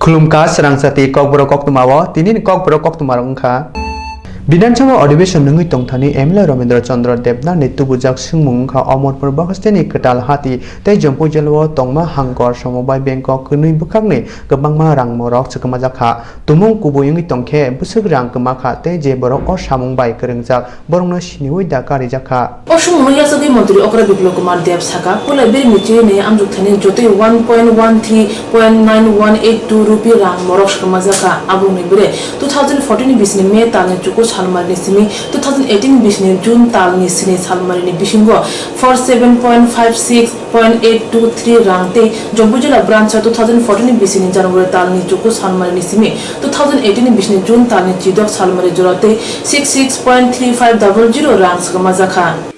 Khulumka Swrangchati Kokborok Koktwma tinin Kokborok Koktwma rongkha Bidansaba Adibation nungui tongthani Emile Ramendra Chandra Debna Netubujak Sungmungkha Amorpur Bahasteni Ketal Hati Tei Jompu Jalwa Tongma Hangkor Samobai Bangkok Kunui Bukakni Kebangma Rang Morok Sekamajakha Tumung Kubuyungi Tongkhe Busuk Rang Kemakha Tei Je Borok or Samungbai Kerengjak Borongno Siniwi Dakari Jakha Osung Yasagi Montri Okra Biplo Kumar Dev Saka Pola Bir Mitune Amjuktani Joti 1.13.9182 rupee Rang Morok Sekamajaka Abu Nibre 2014 Bisni Me Tane Chuko Salmarini Simi 2018 Bisni June Talni Sini Salmarini Bishingo 47.56.823 Rangte Jombujala branch 2014 Bisni January Talni Chuko Salmarini Simi 2018 Bisni June Talni Chidok Salmari Jorote 66.3500 Rang Sekamajaka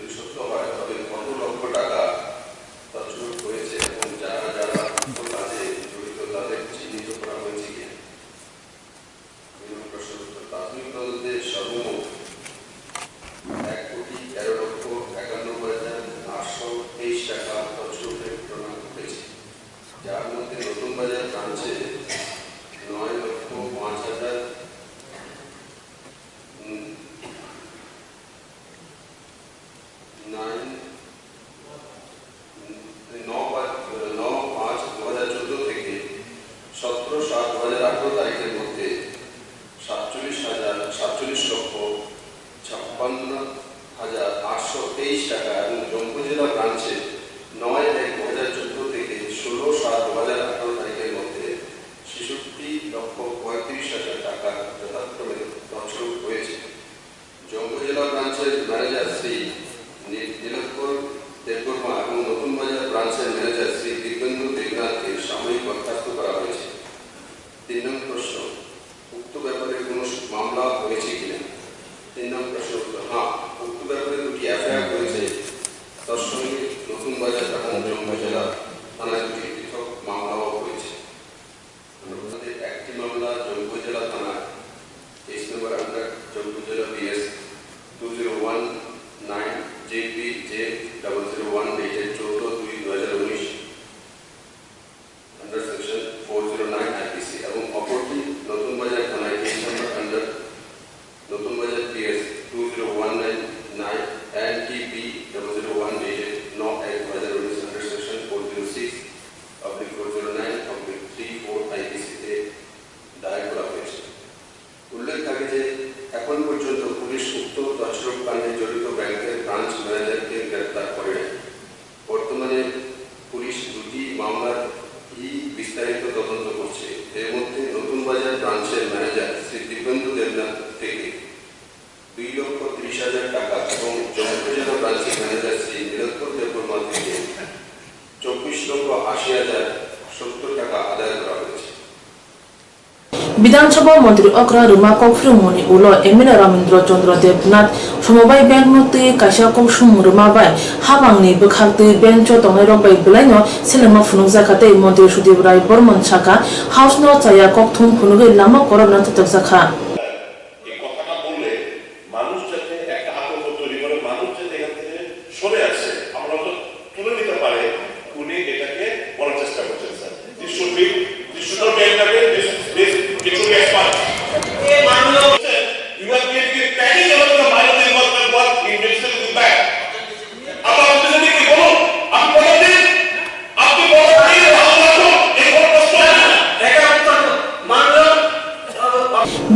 Bidansaba Montri Okra Ruma Kokfrumoni Ulo Emile Ramendra Chandra Debnath Samobai Bangnote Kasha Koksum Rumabai Habangni Bukhakte Bencho Tonero by Bulano Cinema Funuzakate Montri Shudibrai Bormon Chaka House No Taya Koktum Punuge Lama Corona Taksaka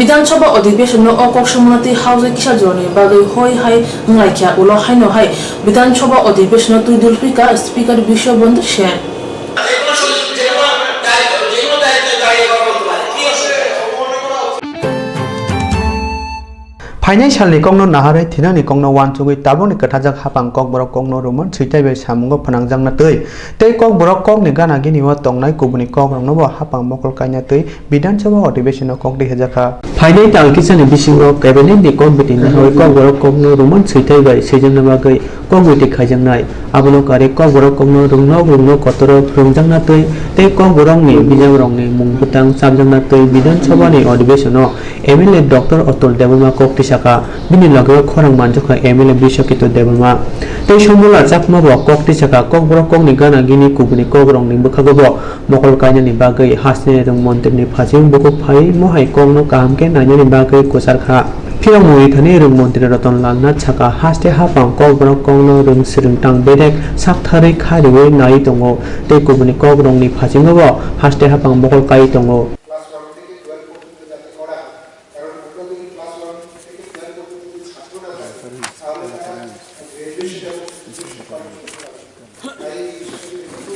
Bidansaba Adibation no Okokshumati House Kishajoni Bagay Hoi Hai Ngaikia Ulo Haino Hai Bidansaba Adibation to Dulpika Speaker Bishop Bondushan Financially Kongno Nahare Tinani Kongno one to with Taboni Katajak Hapang Kokborok Kongno Roman, Sitabe Samungo Panangjang Natui, Take Kokborok Kong Nigana Gini what Tongnai Kubuni Kong Nova Hapang Mokol Kanyatui, Bidansaba or Division of Kokdi Hajaka. Finite Alkis and Bishop Cabinet the Combitin, Kokborok Kongno Roman, Sitabe, Sejan Navagai, Kongwiti Kajangai, Abolokare Kokborok Kongno Runo Kotoro, Rungjang Natui, Take Kokborongni, Bijangrongni, Mungputang, Sabjang Natui, Bidansabani or Division of Emile Doctor Otol Devama Kokti Bini lagu korang manjok ke Emile Bishop itu development. tei somula jakma bo kok ti chaka kokborok kok ni gana gini kubuni kok rong ni bukhago bo mokol kaina ni bagui hasne rong montir ni phajing buku phai mohai kok no kaham ke naina ni bagui kusar kha phirong mui thani rong montir roton lanna chaka haste hapang kokborok kok no rong sring tang bedek sak thari khariwe nai tongo tei kubuni kok rong ni phajing bo haste hapang mokol kai tongo class 1 থেকে 12 পর্যন্ত যাতে করা হয় কারণ ওটা যদি class 1 থেকে 12 পর্যন্ত যদি ছাত্র না থাকে তাহলে তারা গ্র্যাজুয়েশন এবং গ্র্যাজুয়েশন কমপ্লিট করতে পারবে তাই এই বিষয়গুলো একটু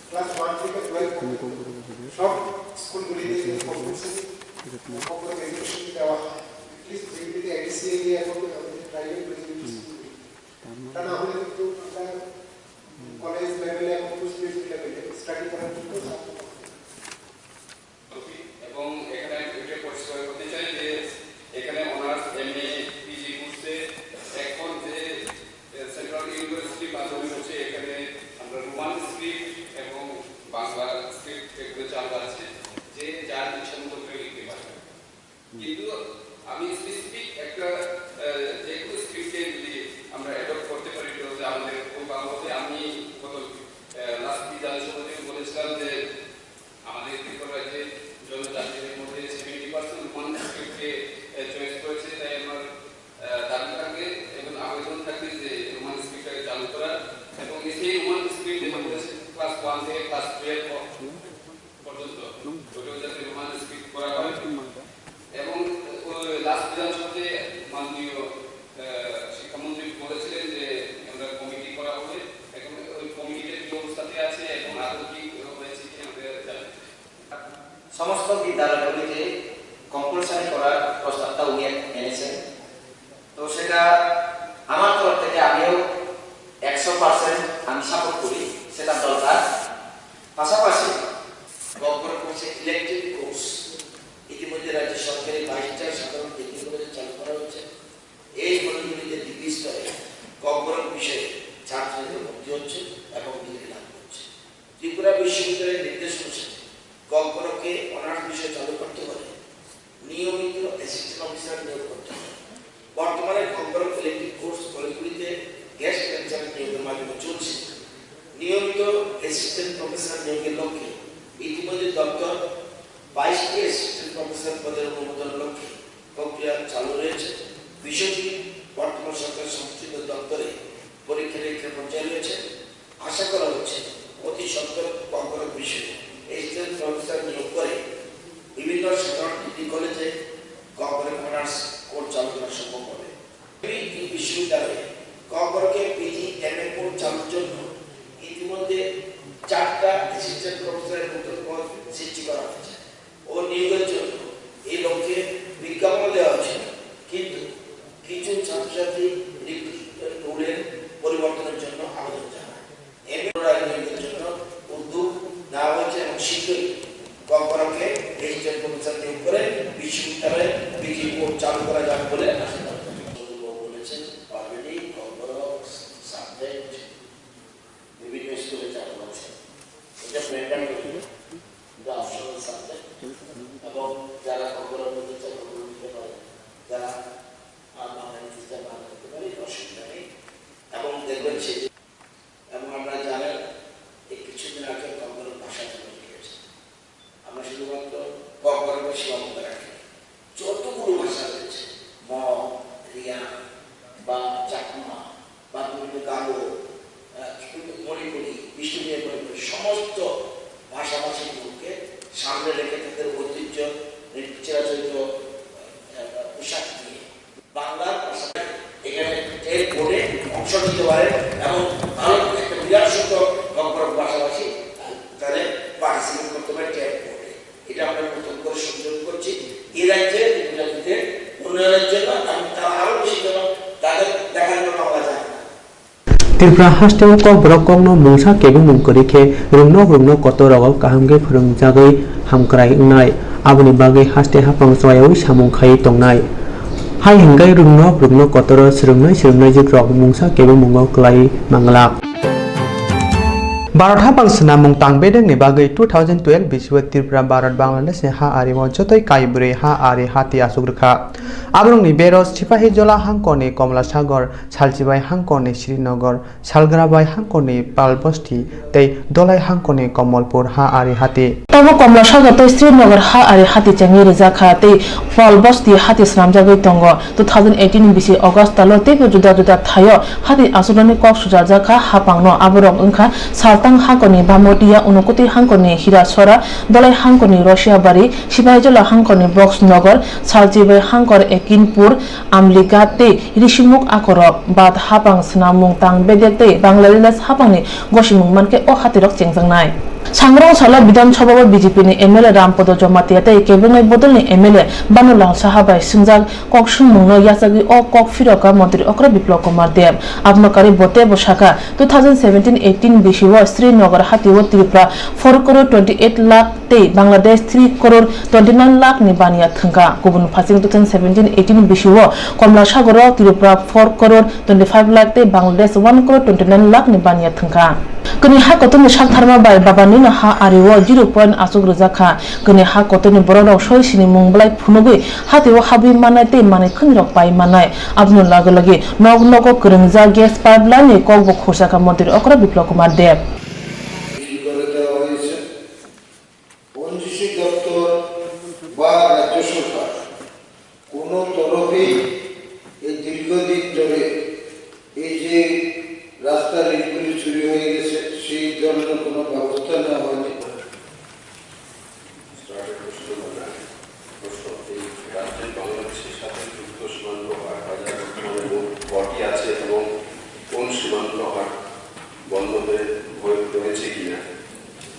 ক্লাস 1 থেকে 12 পর্যন্ত সব স্কুলগুলিতে কম্পালসরি গ্র্যাজুয়েশন দেওয়া হয় প্লিজ যেগুলিতে এডিসিএ দিয়ে এখন আমাদের প্রাইভেট গ্র্যাজুয়েশন তা না হলে কিন্তু আমরা কলেজ লেভেলে এবং পোস্ট গ্রাজুয়েট লেভেলে স্টাডি করার জন্য এবং এখানে এটা পরিষ্কার করতে চাই যে এখানে অনার্স এমএ পিজি কোর্সে এখন যে সেন্ট্রাল ইউনিভার্সিটি মাধ্যমে হচ্ছে এখানে আমরা রোমান স্ক্রিপ্ট এবং বাংলা স্ক্রিপ্ট এগুলো চালু আছে যে যার ইচ্ছা মতো করে লিখতে পারবে কিন্তু আমি স্পেসিফিক একটা যে কোনো স্ক্রিপ্টে যদি আমরা অ্যাডপ্ট করতে পারি তাহলে আমাদের বাংলাতে আমি গত লাস্ট বিদ্যালয় সমিতি বলেছিলাম যে আমাদের ত্রিপুরা রাজ্যে জনজাতিদের মধ্যে 70% রোমান স্ক্রিপ্টকে চয়েস করেছে তাই আমার দাবি থাকে এবং আবেদন থাকে যে রোমান স্ক্রিপ্টটাকে চালু করা এবং সেই রোমান স্ক্রিপ্ট যেটা বলেছে ক্লাস 1 থেকে ক্লাস 12 পর্যন্ত ওটা যাতে রোমান স্ক্রিপ্ট করা হয় এবং লাস্ট বিধান সভাতে মাননীয় শিক্ষামন্ত্রী বলেছিলেন যে আমরা কমিটি করা হবে এখন ওই কমিটির কি অবস্থাতে আছে এবং আরো কি হয়েছে কি আমাদের জানেন সমস্ত বিদ্যালয়গুলিতে কম্পালসারি করার প্রস্তাবটা উনি এনেছেন তো সেটা আমার তরফ থেকে আমিও 100% আমি সাপোর্ট করি সেটা দরকার পাশাপাশি kokborok কোর্সে ইলেকট্রিক কোর্স ইতিমধ্যে রাজ্য সরকারি 22টা সাধারণ ডিগ্রি কলেজে চালু করা হচ্ছে এই কলেজগুলিতে ডিগ্রি স্তরে kokborok বিষয়ে ছাত্রদের ভর্তি হচ্ছে এবং ডিগ্রি লাভ করছে ত্রিপুরা বিশ্ববিদ্যালয়ের নির্দেশ অনুসারে kokborokকে অনার্স বিষয় চালু করতে হলে নিয়মিত অ্যাসিস্ট্যান্ট অফিসার নিয়োগ করতে হবে বর্তমানে kokborok ইলেকট্রিক কোর্স কলেজগুলিতে গেস্ট লেকচার নিয়োগের মাধ্যমে চলছে নিয়মিত অ্যাসিস্ট্যান্ট প্রফেসর নিয়োগের লক্ষ্যে ইতিমধ্যে দপ্তর 22টি অ্যাসিস্ট্যান্ট প্রফেসর পদের অনুমোদন লক্ষ্যে প্রক্রিয়া চালু রয়েছে বিষয়টি বর্তমান সরকার সংশ্লিষ্ট দপ্তরে পরীক্ষা নিরীক্ষার পর্যায়ে রয়েছে আশা করা হচ্ছে অতি সত্বর kokborok বিষয়ে অ্যাসিস্ট্যান্ট প্রফেসর নিয়োগ করে বিভিন্ন সাধারণ ডিগ্রি কলেজে kokborok অনার্স কোর্স চালু করা সম্ভব হবে এই বিশ্ববিদ্যালয়ে kokborokকে পিজি এমএ কোর্স চালুর জন্য ইতিমধ্যে 4টা অ্যাসিস্ট্যান্ট প্রফেসরের নতুন পদ সৃষ্টি করা হয়েছে ও নিয়োগের জন্য এই লক্ষ্যে বিজ্ঞাপন দেওয়া হয়েছে কিন্তু কিছু ছাত্রছাত্রী রুলের পরিবর্তনের জন্য আবেদন জানায় এমএ নিয়োগের জন্য উদ্যোগ নেওয়া হয়েছে এবং শীঘ্রই kokborokকে অ্যাসিস্ট্যান্ট প্রফেসর নিয়োগ করে বিশ্ববিদ্যালয়ে পিজি কোর্স চালু করা যাবে বলে আশা করা বলেছেন অলরেডি kokborok সাবজেক্ট বিভিন্ন স্কুলে চালু আছে এটা প্ল্যান করে অপশনাল সাবজেক্ট এবং যারা kokborok মধ্যে চালু করতে পারে যারা বাংলা নিতে বাংলা করতে পারে অসুবিধা নেই এবং দেখবেন সে এবং আমরা জানেন এই কিছুদিন আগে kokborok ভাষা চালু হয়েছে আমরা শুধুমাত্র kokborokকে সীমাবদ্ধ রাখি যতগুলো ভাষা রয়েছে মগ রিয়া বা চাকমা বা বিভিন্ন গারো মণিপুরি বিষ্ণুপ্রিয়া মণিপুরি সমস্ত ভাষাভাষীগুলোকে সামনে রেখে তাদের ঐতিহ্য চিরাচরিত পোশাক নিয়ে বাংলার ভাষায় এখানে এর বোর্ডে অংশ নিতে পারে এবং ভালো একটা বিরাট সংখ্যক kokborok ভাষাভাষী তাদের পার্টিসিপেট করতে পারে ট্যাগ বোর্ডে এটা আমরা নতুন করে সংযোগ করছি এই রাজ্যে রাজ্যের উন্নয়নের জন্য তারা আরো বেশি যেন তাদের দেখার জন্য আমরা যায় Tirpra hastem kokborok kongno mungsa kebung mungkori ke rungno kotorok kahamge phurungjagai hamkrai ungnai aboni bagai haste hapang soyawi samung khai tongnai hai hinggai rungno kotoro srungnai jikrok mungsa kebung mungo klai manglak Bharat हाबां स्नामुं तांबेदोंनि बागै 2012 बिसुव त्रिपुरा भारत बांलादेश हा आरिमु जतई काइब्रै हा आरि हाति आसुग्रखा आब्रंनि बेरस सिपाही जला हांकनि कमला सागर सालचिबाई हांकनि श्रीनगर सालग्राबाई हांकनि पालबस्ती तै दलाई हांकनि कमलपुर हा आरि हाति तब कमला सागर तै श्रीनगर हा आरि हाति चंगी रिजाखा तै पालबस्ती हाति स्नामजागै दंग 2018 बिसि अगस्त तालो तै जुदा जुदा थायो हाति आसुरनि कक सुजाजाखा हापांनो आबरक ओंखा सालतां हांकनि बामोटिया उनकोति हांकनि हिरासरा दलाई हांकनि रशियाबारी सिपाहीजला हांकनि बक्सनगर सालचिबाई हांकर एकिनपुर आमलिगा तै रिशिमुक आकर बाद हापां स्नामुं तांबेदे तै बांलादेश हापांनि गसिमुं मानके अ हातिरक चेंजांनाय सांग्रां साला विधानसभा बीजेपी नि एमएलए रामपद जमातिया तै केबंगाई बदलनि एमएलए बानुलाल साहाबाई सिंजाक कक सुंमुंनो यासागि अ कक फिरका मंत्री अक्र बिप्लव कुमार देव आबनकारी बते बसाका 2017-18 बिसिव श्रीनगर हातिव त्रिपुरा 4 करोड़ 28 लाख तै बांलादेश 3 करोड़ 29 लाख नि बानिया थंका गुबुन फासिं 2017-18 बिसिव कमला सागर त्रिपुरा 4 करोड़ 25 लाख तै बांलादेश 1 करोड़ 29 लाख नि बानिया थंका कनि हा कतनि साथारमा बाय बाबानि हा आरिव 0 पॉइंट आसुग रजाखा कनि हा कतनि बरदाव सयसिनि मुंबलाय फुनुगै हातिव हाबि मानाय तै माने खनरक पाइ मानाय आबनु लागे लगे नग नग करंजा गैस पाइपलाइन नि कक बखुरसाका मंत्री अक्र बिप्लव कुमार देव বা রাজ্য সরকার কোন তরফেই এই দীর্ঘদিন ধরে এই যে রাস্তার ইটগুলি চুরি হয়ে গেছে সেই ধরনের কোনো ব্যবস্থা নেওয়া হয়নি। রাজ্যের বাংলাদেশের সাথে যুক্ত সীমান্ত হাট বাজার বর্তমানে আছে এবং কোন সীমান্ত হাট বন্ধ হয়ে রয়েছে কিনা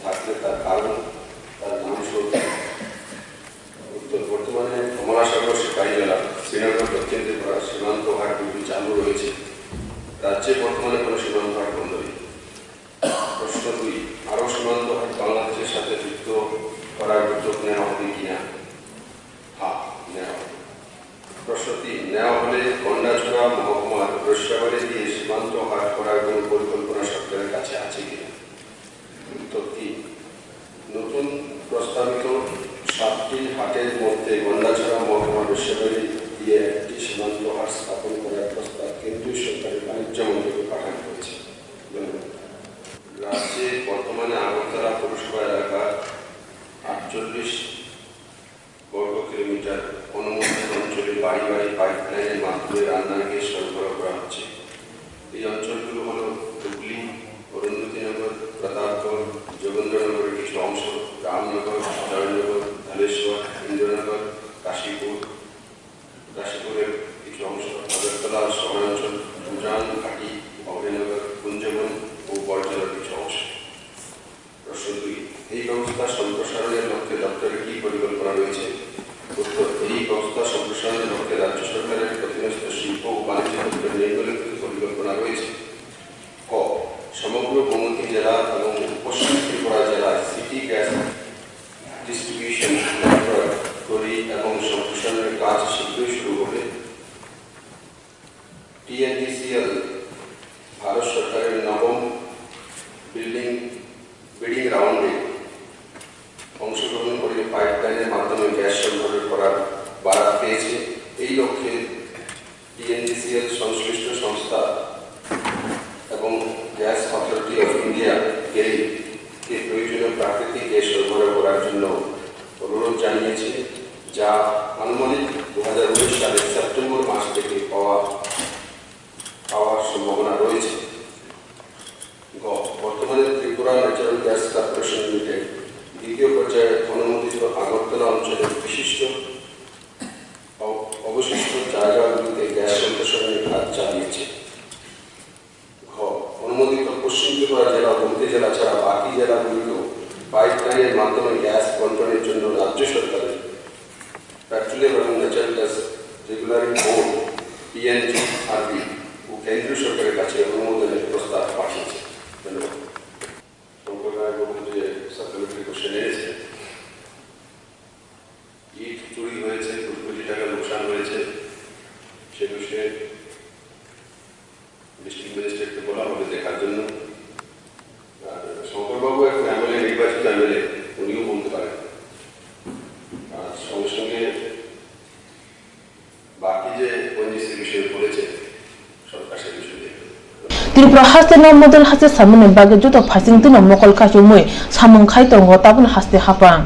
থাকলে তার কারণ তার নাম উত্তর বর্তমানে কমলা সাগর সিপাহী জেলা শ্রীনগর দক্ষিণ ত্রিপুরা সীমান্ত হাটগুলি চালু রয়েছে রাজ্যে বর্তমানে কোনো সীমান্ত হাট বন্ধ নেই। প্রশ্ন 2 আরও সীমান্ত হাট বাংলাদেশের সাথে যুক্ত করার উদ্যোগ নেওয়া হবে কিনা? হ্যাঁ, নেওয়া হবে। প্রশ্ন 3 নেওয়া হলে গন্ডাছড়া মহকুমার রসিয়াবাড়ি দিয়ে সীমান্ত হাট করার কোনো পরিকল্পনা সরকারের কাছে আছে কিনা? উত্তর 3 নতুন প্রস্তাবিত 7টি হাটের মধ্যে গন্ডাছড়া মহকুমার রসিয়াবাড়ি দিয়ে একটি সীমান্ত হাট স্থাপন করার প্রস্তাব কেন্দ্রীয় সরকারের বাণিজ্য মন্ত্রকে পাঠানো হয়েছে। রাজ্যে বর্তমানে আগরতলা পৌরসভা এলাকার 48 বর্গ কিলোমিটার অনুমোদিত অঞ্চলে বাড়ি বাড়ি পাইপলাইনের মাধ্যমে রান্নার গ্যাস সরবরাহ করা হচ্ছে। এই অঞ্চলগুলো হল হুগলি, অরুন্ধতিনগর, প্রতাপগড়, যোগেন্দ্রনগরের কিছু অংশ, রামনগর, জয়নগর, ধালেশ্বর, ইন্দ্রনগর, কাশীপুরের কিছু অংশ, আগরতলা শহরাঞ্চল, উজান, ঘাটি, অভয়নগর, কুঞ্জবন ও বড়জলার কিছু অংশ। প্রশ্ন 2 এই ব্যবস্থা সম্প্রসারণের লক্ষ্যে দপ্তরে কি পরিকল্পনা রয়েছে? উত্তর এই ব্যবস্থা সম্প্রসারণের লক্ষ্যে রাজ্য সরকারের অধীনস্থ শিল্প ও বাণিজ্য দপ্তরের নিম্নলিখিত পরিকল্পনা রয়েছে। ক সমগ্র গোমতী জেলা এবং পশ্চিম ত্রিপুরা জেলায় সিটি গ্যাস ডিস্ট্রিবিউশন নেটওয়ার্ক তৈরি এবং সম্প্রসারণের কাজ শীঘ্রই শুরু হবে। টিএনডিসিএল ভারত সরকারের নবম বিডিং রাউন্ডে অংশগ্রহণ করে পাইপলাইনের মাধ্যমে গ্যাস সরবরাহ করার বাড়া পেয়েছে। এই লক্ষ্যে টিএনডিসিএল সংশ্লিষ্ট সংস্থা এবং গ্যাস অথরিটি অফ ইন্ডিয়া কে প্রয়োজনীয় প্রাকৃতিক গ্যাস সরবরাহ করার জন্য অনুরোধ জানিয়েছে, যা আনুমানিক 2019 সালের সেপ্টেম্বর মাস থেকে পাওয়ার সম্ভাবনা রয়েছে। বর্তমানে Tripura natural gas corporation limited দ্বিতীয় পর্যায়ে অনুমোদিত আগরতলা অঞ্চলের অবশিষ্ট জায়গাগুলিতে গ্যাস সম্প্রসারণের কাজ চালিয়েছে। অনুমোদিত পশ্চিম ত্রিপুরা জেলা, গোমতী জেলা ছাড়া বাকি জেলাগুলিতেও পাইপলাইনের মাধ্যমে গ্যাস বন্টনের জন্য রাজ্য সরকারের পেট্রোলিয়াম এবং natural gas regulatory board PNGRB ও কেন্দ্রীয় সরকারের কাছে অনুমোদনের প্রস্তাব পাঠিয়েছে। ধন্যবাদ। সম্প্রদায় যে সাপ্লিমেন্টারি কোশ্চেন এনেছে, ইট চুরি হয়েছে, কোটি টাকা লোকসান হয়েছে, সে বিষয়ে ডিস্ট্রিক্ট ম্যাজিস্ট্রেটকে বলা হবে দেখার জন্য। Tripura haste no model haste samune bage juto phasing tino mokol ka chumui samung khai tongo tabun haste hapang.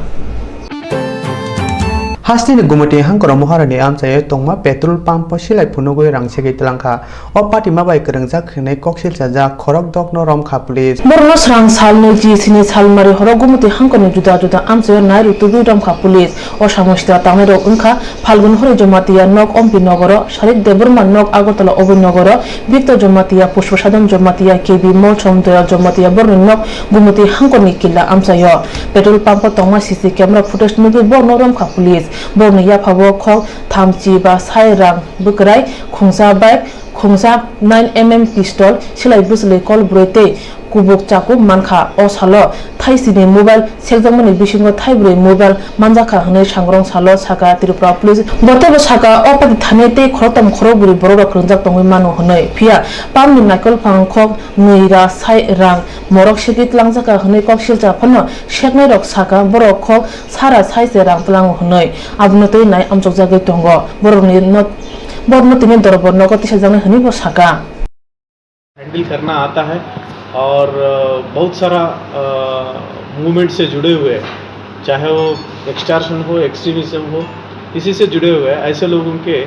Hasti ni gumati hangkoro moharani amchai tongma petrol pump silai phunugoi rangsegei telangkha o party mabai krengjak khnei koksil chaja khorok dokno romkha police Borno srang salni ji sini salmari horo gumati hangkoni juda juda amchai nairu tubi romkha police o samoshta tamero unkha falgun hori jomatiya nok ompi nogoro sharik deburma nok agotala obi nogoro victor jomatiya pushpasadam jomatiya kebi mochom doya jomatiya borno nok gumati hangkoni killa amchai petrol pump tongma cc camera footage nugi borno romkha police borno ya phabo khok thamchi ba sairang bukrai khungsa bike khungsa 9mm pistol silai busle kol broite kubuk chaku mankha o salo thaisini mobile sekjangmani bisingo thaibroi mobile manjaka hne sangrong salo saka Tripura police botebo saka opati thanete khorotam khoroburi borok krongjak tongoi mano hnei phia pamni nakol phangkhok neira sai rang morok sikit langjaka hne koksilcha phano sheknai rok saka borok khok sara sai se rang tlang hnei abnotoi nai amchok jagai tongo borokni not borno tini dorbo nogoti sajang hni bo saka handle करना आता है और बहुत सारा movement से जुड़े हुए हैं, चाहे वो एक्सटॉर्शन हो एक्सट्रीमिज्म हो, इसी से जुड़े हुए हैं ऐसे लोगों के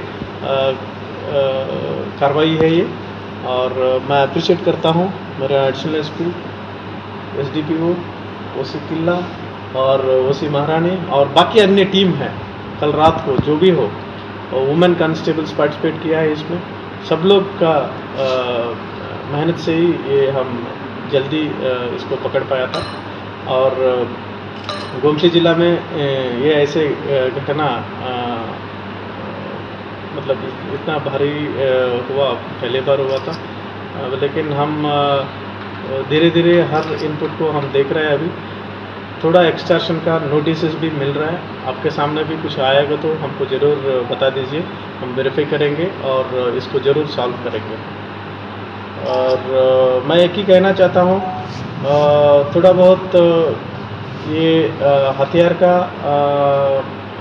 कार्रवाई है ये। और मैं अप्रिशिएट करता हूँ मेरा एडिशनल एसपी एसडीपीओ ओसी किला और ओसी महारानी और बाकी अन्य टीम है। कल रात को जो भी हो वुमेन कांस्टेबल्स पार्टिसिपेट किया है इसमें, सब लोग का मेहनत से ही ये हम जल्दी इसको पकड़ पाया था। और गोमती ज़िला में ये ऐसे घटना मतलब इतना भारी हुआ पहले बार हुआ था, लेकिन हम धीरे धीरे हर इनपुट को हम देख रहे हैं। अभी थोड़ा एक्सटॉर्शन का नोटिस भी मिल रहा है, आपके सामने भी कुछ आएगा तो हमको ज़रूर बता दीजिए, हम वेरीफाई करेंगे और इसको ज़रूर सॉल्व करेंगे। और मैं एक ही कहना चाहता हूँ, थोड़ा बहुत ये हथियार का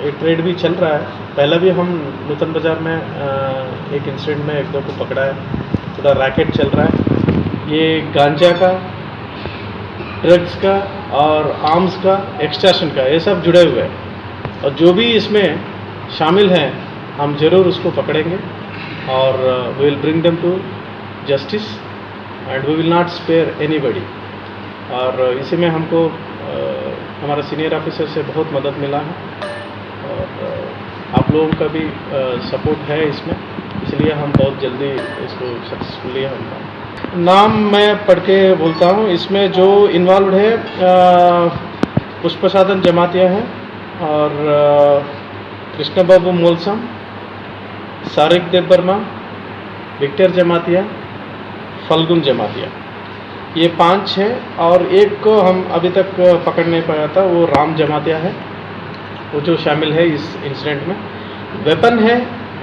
ये ट्रेड भी चल रहा है। पहले भी हम नूतन बाज़ार में एक इंसिडेंट में एक दो को पकड़ा है, थोड़ा रैकेट चल रहा है। ये गांजा का, ड्रग्स का और आर्म्स का, एक्सटॉर्शन का, ये सब जुड़े हुए हैं। और जो भी इसमें शामिल हैं हम ज़रूर उसको पकड़ेंगे और we will bring them to justice and we will not spare anybody. और इसी में हमको हमारा सीनियर ऑफिसर से बहुत मदद मिला है और आप लोगों का भी सपोर्ट है इसमें, इसलिए हम बहुत जल्दी इसको सक्सेसफुली हम नाम मैं पढ़ के बोलता हूँ। इसमें जो इन्वॉल्व है पुष्पसाधन जमातिया है और कृष्ण बाबू मोलसम, सारिक देव वर्मा, विक्टर जमातिया, फल्गुन जमातिया, ये 5 है। और एक को हम अभी तक पकड़ नहीं पाया था, वो राम जमातिया है, वो जो शामिल है इस इंसिडेंट में। वेपन है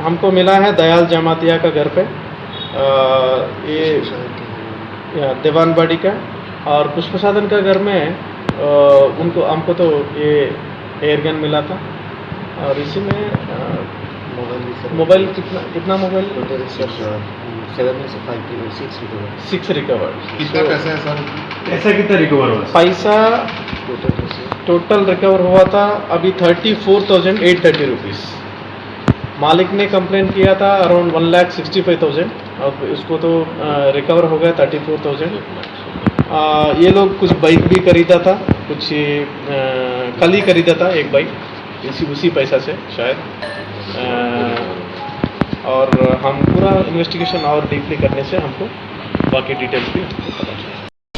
हमको मिला है दयाल जमातिया का घर पे, ये देवानबाड़ी का। और पुष्पसाधन का घर में उनको हमको तो ये एयरगन मिला था। और इसी में मोबाइल कितना मोबाइल 6 रिकवर्ड। कितना पैसा है सर? पैसा कितना रिकवर हुआ? पैसा टोटल रिकवर हुआ था अभी 34,830 रुपीज़। मालिक ने कंप्लेन किया था अराउंड 1,65,000 और उसको तो रिकवर हो गया 34,000। ये लोग कुछ बाइक भी खरीदा था, कुछ कल ही खरीदा था एक बाइक उसी पैसा से शायद। और हम पूरा इन्वेस्टिगेशन और डीपली करने से हमको बाकी डिटेल्स भी पता चला।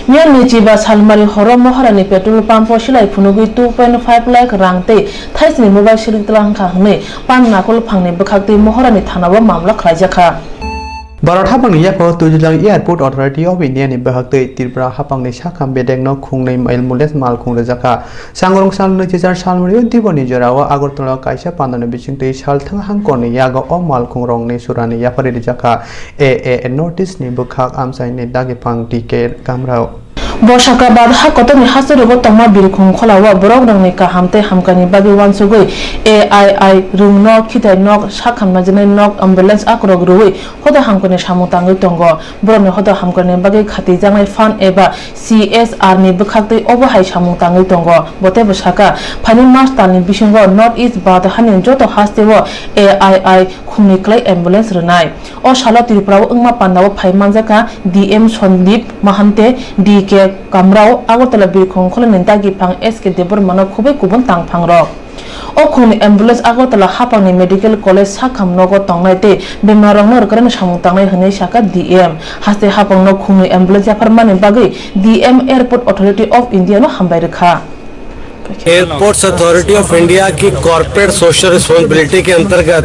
Yang nichiba salmari horo moharani petrol pump silai phunugui 2.5 lakh rangtei thaisni mobile silik tlangkha hne pan nakol phangni bkhakti moharani thanawa mamla khlaijaka। Barat hapang ni yakho tujulang Airport Authority of India ni bahaktei Tripura hapang ni sakham bedeng no khungnei mail mules mal khung rejaka sangrong sal ni char salmari diboni jorawa agortala kaisa pandane bisingtei sal thang hangkor ni yago o mal khung rong ni surani yapari rejaka a notice ni bukhak amsai ni dagi pang tiket kamrao Bosaka bad hakotoni hasorobo tongma birkhung kholawa borok rangni kahamte hamkani bagi wansugui AII rungno khitai nok sakhamna jene nok ambulance akrog ruwi hoda hamkani samutangui tongo boroni hoda hamkani bagi khati jangai fan eba CSR ni bukhaktei obahai samutangui tongo bote bosaka phani master ni bisingo north east bad hanin joto hastewo AII khumni klai ambulance runai o shala tripura ungma pandawo phai manjaka DM Sondip Mahante DK Kamrao Agotala Birkhung Kholen Tagi Pang SK Debor Mano Khube Kubun Tang Pangrok o khuni ambulance Agotala Hapangni Medical College Sakham Nogo Tongnai bemarong nor karan samung tangnai hne saka DM haste hapang no khuni ambulance permanent bagi DM Airport Authority of India no hambai rekha airports authority of India की corporate social responsibility के अंतर्गत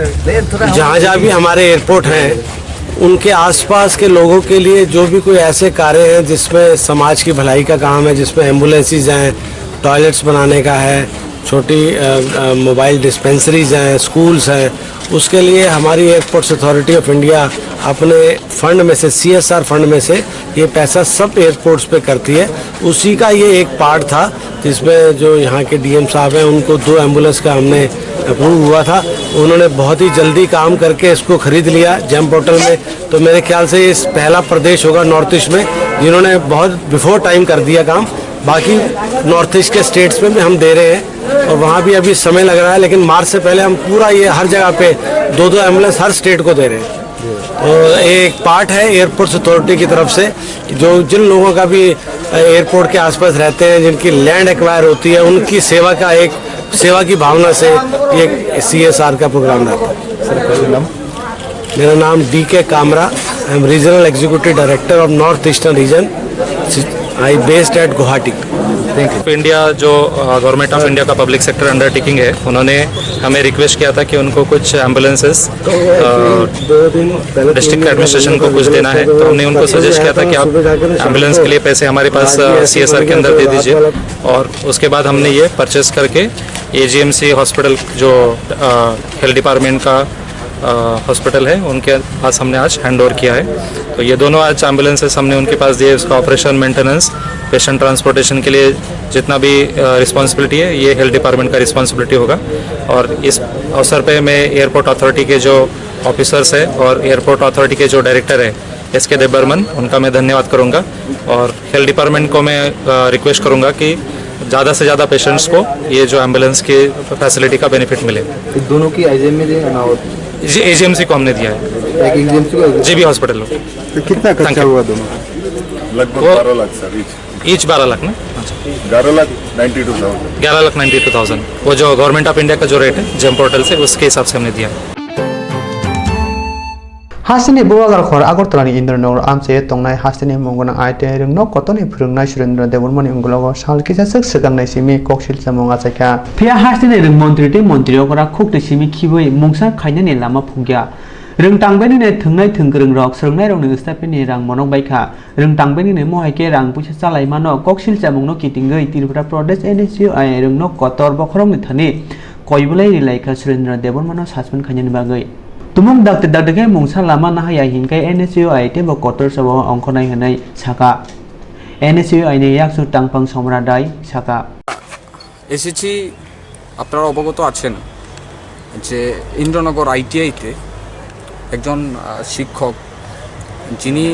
जहाँ भी हमारे airport हैं उनके आसपास के लोगों के लिए जो भी कोई ऐसे कार्य हैं जिसमें समाज की भलाई का काम है, जिसमें एम्बुलेंसेज हैं, टॉयलेट्स बनाने का है, छोटी मोबाइल डिस्पेंसरीज हैं, स्कूल्स हैं, उसके लिए हमारी एयरपोर्ट्स अथॉरिटी ऑफ इंडिया अपने फंड में से CSR फंड में से ये पैसा सब एयरपोर्ट्स पे करती है। उसी का ये एक पार्ट था जिसमें जो यहाँ के DM साहब हैं उनको 2 एम्बुलेंस का हमने अप्रूव हुआ था। उन्होंने बहुत ही जल्दी काम करके इसको खरीद लिया जेम पोर्टल में। तो मेरे ख्याल से ये पहला प्रदेश होगा नॉर्थ ईस्ट में जिन्होंने बहुत बिफोर टाइम कर दिया काम। बाकी नॉर्थ ईस्ट के स्टेट्स में भी हम दे रहे हैं और वहाँ भी अभी समय लग रहा है, लेकिन मार्च से पहले हम पूरा ये हर जगह पे 2-2 एम्बुलेंस हर स्टेट को दे रहे हैं। तो एक पार्ट है एयरपोर्ट्स अथॉरिटी की तरफ से जो जिन लोगों का भी एयरपोर्ट के आसपास रहते हैं, जिनकी लैंड एक्वायर होती है, उनकी सेवा का एक सेवा की भावना से ये CSR का प्रोग्राम रहता है। सर, मेरा नाम DK Kamra, I am regional executive director of north eastern region, I based eight Guwahati. India जो गवर्नमेंट ऑफ इंडिया का पब्लिक सेक्टर अंडरटेकिंग है, उन्होंने हमें रिक्वेस्ट किया था कि उनको कुछ एम्बुलेंसेस डिस्ट्रिक्ट एडमिनिस्ट्रेशन को कुछ देना है। तो हमने उनको सजेस्ट किया था कि आप एम्बुलेंस के लिए पैसे हमारे पास CSR के अंदर दे दीजिए। और उसके बाद हमने ये परचेस करके AGMC हॉस्पिटल जो हेल्थ डिपार्टमेंट का हॉस्पिटल है उनके पास हमने आज हैंड ओवर किया है। तो ये दोनों आज एम्बुलेंसेस हमने उनके पास दिए। उसका ऑपरेशन, मेंटेनेंस, पेशेंट ट्रांसपोर्टेशन के लिए जितना भी रिस्पॉन्सिबिलिटी है ये हेल्थ डिपार्टमेंट का रिस्पॉन्सिबिलिटी होगा। और इस अवसर पे मैं एयरपोर्ट अथॉरिटी के जो ऑफिसर्स है और एयरपोर्ट अथॉरिटी के जो डायरेक्टर है SK देबबर्मन, उनका मैं धन्यवाद करूँगा। और हेल्थ डिपार्टमेंट को मैं रिक्वेस्ट करूँगा कि ज़्यादा से ज़्यादा पेशेंट्स को ये जो एम्बुलेंस की फैसिलिटी का बेनिफिट मिले। दोनों की IGM में दिया ना? जी AGMC को हमने दिया है, एक AGMC को GB हॉस्पिटल। तो कितना खर्चा हुआ दोनों? लगभग 12 लाख सर ईच 12 लाख ना? 11,92,000। 11,92,000 वो जो गवर्नमेंट ऑफ इंडिया का जो रेट है जेम पोर्टल से, उसके हिसाब से हमने दिया। हासिनी बुवागार खर आगरतलानि इन्द्रनगर आमचे तंगनाय हासिनी मंगना आइटे रंगनो कतनि फोरोंनाय सुरेन्द्र देबरमनि उंगलगो सालकिसासक सगांनाय सिमि कक्सिल जामुंगा चाइका फिया हासिनी रंग मन्त्रिते मन्त्रियोगरा खुक्ति सिमि खिबै मुंसा खायनानि लामा फुंगिया रंग तांबायनि थंनाय थंगरंग रक सोंनाय रंग स्टाफनि रां मनक बायखा रंग तांबायनि मोहायके रां पुसा चालायमानो कक्सिल जामुंनो किटिंगै त्रिपुरा प्रदेश NSUI रंगनो कतर बखरंनि थानि कयबुलाय रिलायका सुरेन्द्र देबरमनो सासपेन खायनानि बागै तुमुक दाक्ते दाक्ते मुंसा लामा नाहाया हिनके NSUI ते बो कतर सबो अंखनाय हनाय साका NSUI ने याकसु टांगपां सम्रादाय साका এসেছি। আপনারা অবগত আছেন যে ইন্দ্রনগর ITI তে একজন শিক্ষক যিনি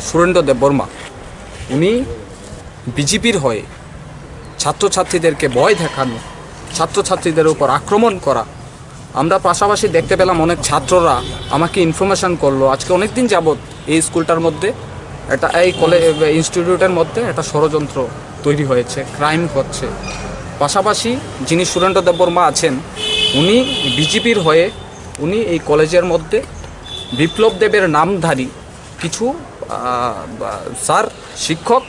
সুরেন্দ্র দেববর্মা, উনি বিজেপির হয়ে ছাত্রছাত্রীদেরকে ভয় দেখানো, ছাত্রছাত্রীদের উপর আক্রমণ করা আমরা পাশাপাশি দেখতে পেলাম। অনেক ছাত্ররা আমাকে ইনফরমেশন করলো আজকে অনেক দিন যাবত এই স্কুলটার মধ্যে এই কলেজ ইনস্টিটিউটের মধ্যে একটা ষড়যন্ত্র তৈরি হয়েছে, ক্রাইম হচ্ছে। পাশাপাশি যিনি সুরেন্দ্র দেববর্মা আছেন উনি বিজেপির হয়ে উনি এই কলেজের মধ্যে বিপ্লব দেবের নামধারী কিছু স্যার শিক্ষক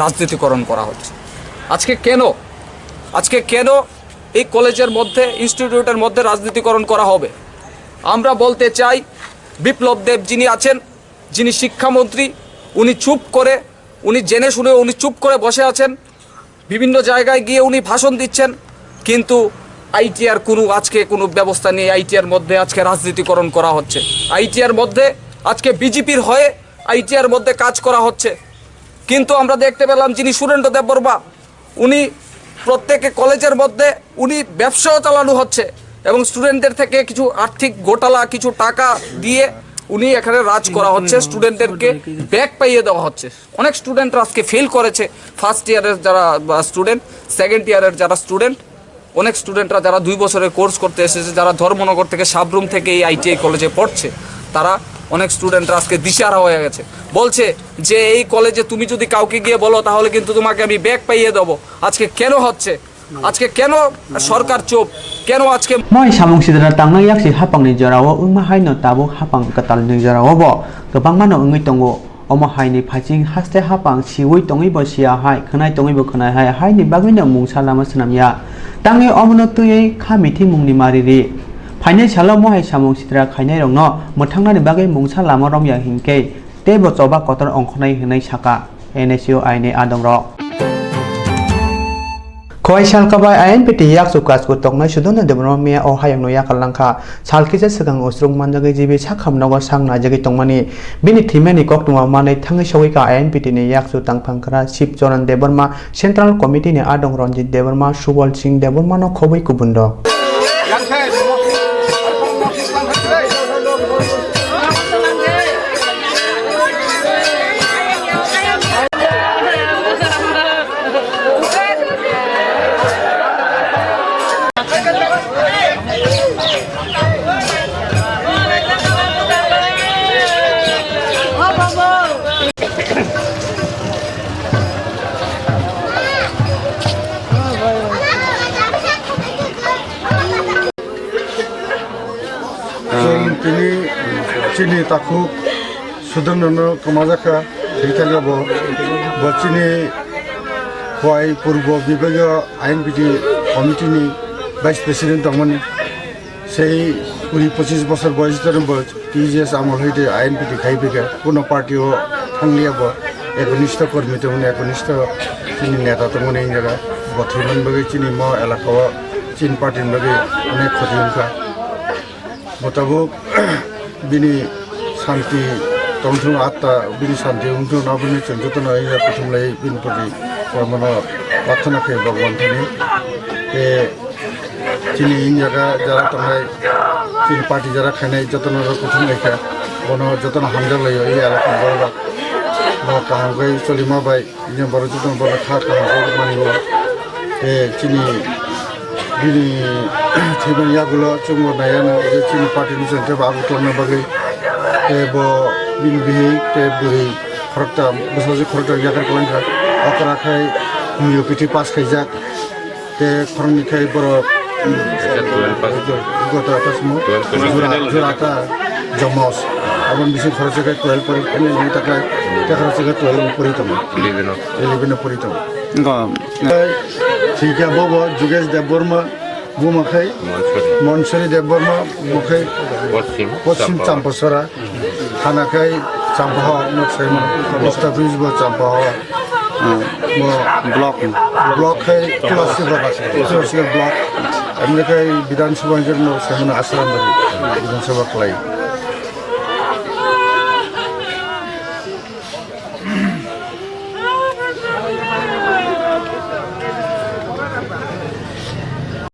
রাজনীতিকরণ করা হচ্ছে। আজকে কেন এই কলেজের মধ্যে ইনস্টিটিউটের মধ্যে রাজনীতিকরণ করা হবে? আমরা বলতে চাই বিপ্লব দেব যিনি আছেন, যিনি শিক্ষামন্ত্রী, উনি জেনে শুনে উনি চুপ করে বসে আছেন। বিভিন্ন জায়গায় গিয়ে উনি ভাষণ দিচ্ছেন, কিন্তু ITR আজকে কোনো ব্যবস্থা নেই। ITR মধ্যে আজকে রাজনীতিকরণ করা হচ্ছে। ITR মধ্যে আজকে বিজেপির হয়ে ITR মধ্যে কাজ করা হচ্ছে। কিন্তু আমরা দেখতে পেলাম যিনি সুরেন্দ্র দেববর্মা উনি প্রত্যেকে কলেজের মধ্যে উনি ব্যবসাও চালানো হচ্ছে এবং স্টুডেন্টদের থেকে কিছু আর্থিক ঘোটালা কিছু টাকা দিয়ে উনি এখানে রাজ করা হচ্ছে, স্টুডেন্টদেরকে ব্যাক পাইয়ে দেওয়া হচ্ছে। অনেক স্টুডেন্টরা আজকে ফেল করেছে, ফার্স্ট ইয়ারের যারা স্টুডেন্ট, সেকেন্ড ইয়ারের যারা স্টুডেন্ট, অনেক স্টুডেন্টরা যারা 2 বছরের কোর্স করতে এসেছে, যারা ধর্মনগর থেকে সাবরুম থেকে এই ITI কলেজে পড়ছে, তারা অনেক স্টুডেন্টরা আজকে দিশাহারা হয়ে গেছে। বলছে যে এই কলেজে তুমি যদি কাউকে গিয়ে বলো তাহলে কিন্তু তোমাকে আমি ব্যাক পাইয়ে দেবো। আজকে কেন হচ্ছে? আজকে কেন সরকার চুপ? কেন আজকে মই samung sidra tangnang yaksi hapang ni jarao ungma haino tabu hapang katal ni jarao bo gobang mano ungui tongo omo haini phaching haste hapang siwi tongi bo sia hai khnai tongi bo khnai hai haini bagino mungsa lama snamya tangi omono tuyei khamiti mungni mariri phainai salo mo hai samung sidra khainai rongno mothangna ni bagai mungsa lama rom ya hingke tebo choba kotor ongkhonai hinai saka NSU aine adongro Koi sal kabai ayen piti yak sukas ko toknai sudon na debro mia o hayang no yak langkha salki je segang osrung manjage jibi sakham nawa sang na jage tongmani bini thimeni koktwma manai thangi soi ka ayen piti ni yak su tangphang khara sip joran deborma central committee ni adong ronjit deborma subol singh deborma no khoboi kubundo তিনি চিনি তাকু সুদন কমাজাকা রিটালিয়াব বচিনি হওয়াই পূর্ব বিভাগীয় আইনবিধি কমিটিনি vice president দংমানি সেই 20-25 বছর বয়স ধরে TGS আমল হইতে আইনবিধি খাইবেগে কোনো পার্টিও থাকলিয়াব একনিষ্ঠ কর্মী তেমনি একনিষ্ঠ চিনি নেতা তেমনি এই জায়গা বথুরমান বাগে চিনি ম এলাকা চীন পার্টির বাগে অনেক ক্ষতি হুমকা মোতাবক বিনি শান্তি তন্ত্র আত্মা বিনি শান্তি উন্থু নাবনি চঞ্চতন প্রথম লাই বিন প্রতি কর্মন প্রার্থনা খেয়ে ভগবান থানি চিনি ইন জায়গা যারা তোমার চীন পার্টি যারা খাই যতন প্রথম লেখা বন যতন হামজা লাই এই এলাকা বড় কাহামগাই চলিমা বাই বড় যতন বড় খা কাহামগাই মানিব চিনি বিনি থিবেন ইয়াগুলো চুঙ্গ নায়ানো যে চিনি পার্টিনি চলতে বাবু তোরনা বাগে ব বিন বিহি তে বুহি খরকটা বসে খরকটা ইয়াকার কলঙ্কা অকরাখাই হোমিওপ্যাথি পাস খাইজাক তে খরংনি খাই বড় গত পাসমো জোড়াটা জমস এবং বেশি খরচ খাই 12 পরি টাকা খরচ খাই 12 পরিতম 11 পরিতম ঠিক আছে বাবা যোগেশ দেববর্মা বুমাখাই মনসুরি দেববর্মা মুখাই পশ্চিম চাম্পাসরা খানাখাই চাম্পাহাওয়া নকসাইমন পোস্ট অফিস বা চাম্পাহাওয়া ব্লক খাই তুলসী ব্লক এমনি খাই বিধানসভা জন্য সেখানে আশ্রম বিধানসভা খাই